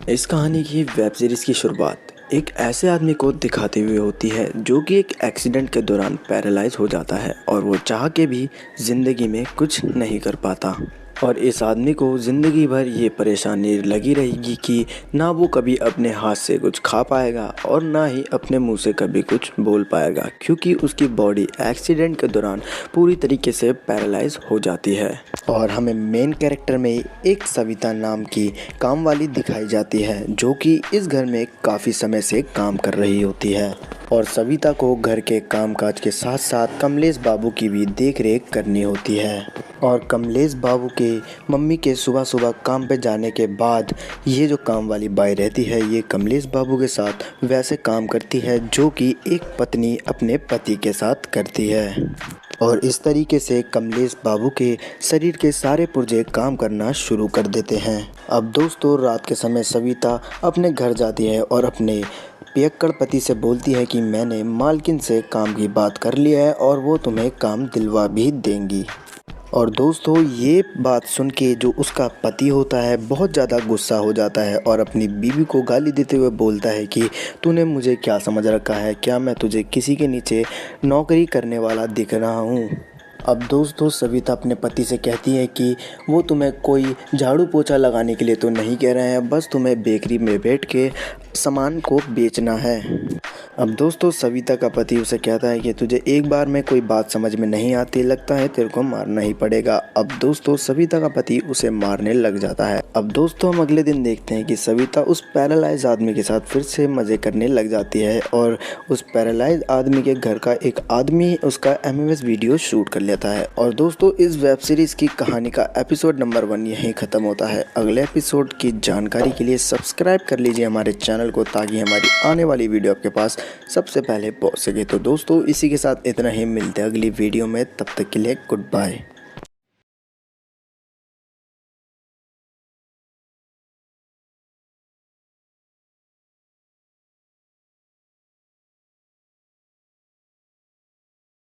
इस कहानी की वेब सीरीज़ की शुरुआत एक ऐसे आदमी को दिखाते हुए होती है जो कि एक एक्सीडेंट के दौरान पैरालाइज हो जाता है और वो चाह के भी ज़िंदगी में कुछ नहीं कर पाता। और इस आदमी को ज़िंदगी भर ये परेशानी लगी रहेगी कि ना वो कभी अपने हाथ से कुछ खा पाएगा और ना ही अपने मुंह से कभी कुछ बोल पाएगा, क्योंकि उसकी बॉडी एक्सीडेंट के दौरान पूरी तरीके से पैरालाइज हो जाती है। और हमें मेन कैरेक्टर में एक सविता नाम की काम वाली दिखाई जाती है जो कि इस घर में काफ़ी समय से काम कर रही होती है। और सविता को घर के कामकाज के साथ साथ कमलेश बाबू की भी देख रेख करनी होती है। और कमलेश बाबू के मम्मी के सुबह सुबह काम पे जाने के बाद ये जो काम वाली बाई रहती है ये कमलेश बाबू के साथ वैसे काम करती है जो कि एक पत्नी अपने पति के साथ करती है। और इस तरीके से कमलेश बाबू के शरीर के सारे पुर्जे काम करना शुरू कर देते हैं। अब दोस्तों, रात के समय सविता अपने घर जाती है और अपने पियक्कड़ पति से बोलती है कि मैंने मालकिन से काम की बात कर लिया है और वो तुम्हें काम दिलवा भी देंगी। और दोस्तों, ये बात सुन के जो उसका पति होता है बहुत ज़्यादा गुस्सा हो जाता है और अपनी बीवी को गाली देते हुए बोलता है कि तूने मुझे क्या समझ रखा है, क्या मैं तुझे किसी के नीचे नौकरी करने वाला दिख रहा हूँ। अब दोस्तों, सविता अपने पति से कहती है कि वो तुम्हें कोई झाड़ू पोछा लगाने के लिए तो नहीं कह रहे हैं, बस तुम्हें बेकरी में बैठ के सामान को बेचना है। अब दोस्तों, सविता का पति उसे कहता है कि तुझे एक बार में कोई बात समझ में नहीं आती, लगता है तेरे को मारना ही पड़ेगा। अब दोस्तों, सविता का पति उसे मारने लग जाता है। अब दोस्तों, हम अगले दिन देखते हैं कि सविता उस पैरालाइज आदमी के साथ फिर से मज़े करने लग जाती है और उस पैरालाइज आदमी के घर का एक आदमी उसका एमएमएस वीडियो शूट कर लेता है। और दोस्तों, इस वेब सीरीज़ की कहानी का एपिसोड नंबर 1 यहीं ख़त्म होता है। अगले एपिसोड की जानकारी के लिए सब्सक्राइब कर लीजिए हमारे चैनल को, ताकि हमारी आने वाली वीडियो आपके पास सबसे पहले पहुंच सके। तो दोस्तों, इसी के साथ इतना ही, मिलते हैं अगली वीडियो में, तब तक के लिए गुड बाय।